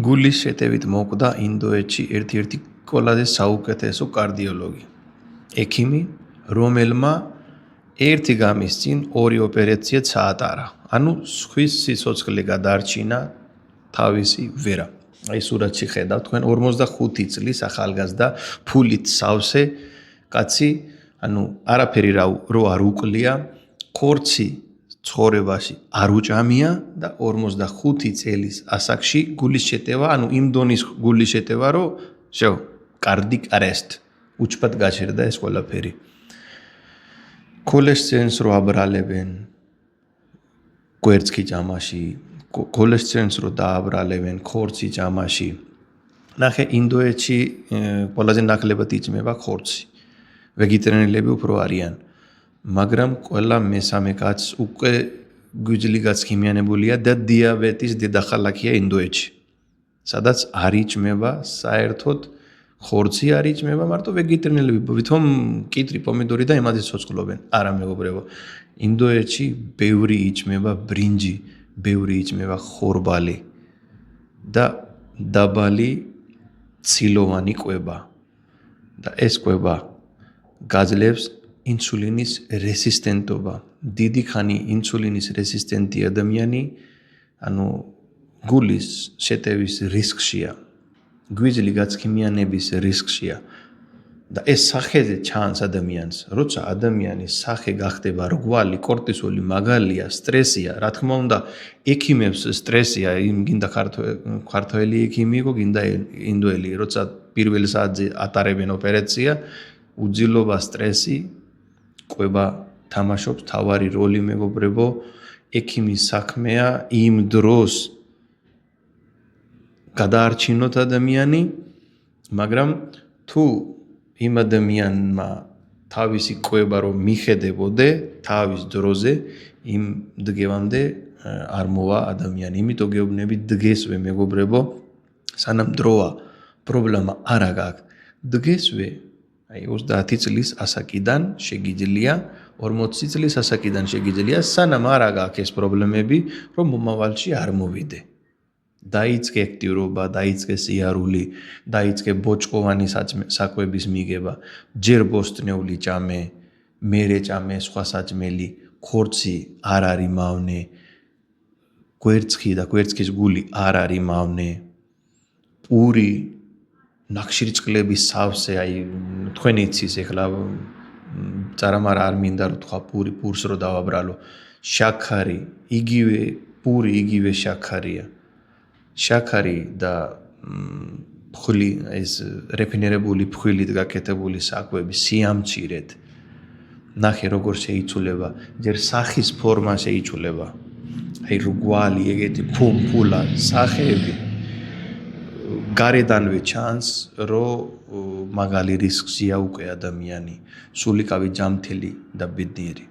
გულის შეტევით მოკვდა ინდოეთში ერთ-ერთი ყველაზე საუკეთესო კარდიოლოგი, ექიმი, რომელმა ერთი გამის წინ 2 ოპერაცია ჩაატარა. ანუ სხვის სიცოცხლე გადარჩინა თავისი ვერა. აი სურათში ხედავთ თქვენ 45 წლის ახალგაზრდა ფულით სავსე კაცი, ანუ არაფერი რო არ უკლია, ხორცი ცხოვრებაში არ უჭამია და 45 წელის ასაკში გულის შეტევა, ანუ იმ დონის გულის შეტევა, რომ cardiac arrest, უჩბად გაჩერდა ეს ყველაფერი. ქოლესტერინს რო აბრალებენ კვერცხი ჭამაში, ქოლესტერინს რო დააბრალებენ ხორცი ჭამაში. ნახე ინდოეთში ყველაზე ნაკლებად იჭმება ხორცი. ვეგეტარიანელები უფრო არიან. მაგრამ ყველა მესამე კაცს უკვე გვიძლი გაცქიმიანებულია და დიაბეტის დედახალახია ინდოეთში. სადაც არ იჭმება საერთოდ ხორცი არ იჭმება, მარტო ვეგეტარიანელები ვითომ კიტრი, პომიდორი და იმაზე ცოცხლობენ. არა მეგობრებო, ინდოეთში ბევრი იჭმება ბრინჯი, ბევრი იჭმება ხორბალი და დაბალი ცილოვანი კვება. და ეს კვება გაძლევს ინსულინის რეზისტენტობა. დიდი ხანი ინსულინის რეზისტენტი ადამიანი, ანუ გულის შეტევის რისკშია, გვიძლი გაცქიმიანების რისკშია. და ეს სახეზე ჩანს ადამიანს, როცა ადამიანის სახე გახდება რგვალი, კორტიზოლი მაგალია, სტრესია, რა თქმა უნდა, ექიმებს სტრესია, გინდა ქართველი ექიმი იყო, გინდა ინდოელი, როცა პირველ საათზე ატარებენ ოპერაცია, უძილობა, სტრესი, კვება თამაშობს თავარი როლი მეგობრებო, ექიმის საქმეა იმ დროს გადაარჩინოთ ადამიანი, მაგრამ თუ იმ ადამიანმა თავისი კვება რომ მიხედებოდე თავის დროზე, იმ დღევამდე არ მოვა ადამიანი. იმიტომ გეუბნები დღესვე მეგობრებო, სანამ დროა პრობლემა არა გაქვს. დღესვე აი 30 წლის ასაკიდან შეგიძლია, 40 წლის ასაკიდან შეგიძლია, სანამ არა გაქვს ეს პრობლემები, რომ მომავალში არ მოვიდე. დაიწყე აქტიურობა, დაიწყე სიარული, დაიწყე ბოჭკოვანი საკვების მიღება, ჯერ ბოსტნეული ჭამე, მერე ჭამე სხვა საჭმელი, ხორცი არ არის მავნე, კვერცხი და კვერცხის გული არ არის მავნე, პური, ნახშირწყლების სავსე, აი თქვენ იცის ეხლა წარამარა არ მინდა რომ თქვა პურს რო დავაბრალო, შაქარი, იგივე პური, იგივე შაქარია. შაქარი და ფხვილი, ეს რეფინირებული ფხვილით გაკეთებული საკვები სიამცირედ. ნახე როგორ შეიცვლება, ჯერ სახის ფორმა შეიცვლება. აი რგვალი, ეგეთი ფუმფულა სახეები. გარედანვე ჩანს, რომ მაგალი რისკია უკვე ადამიანი, სულიკავი ჯამთელი და ბედნიერი.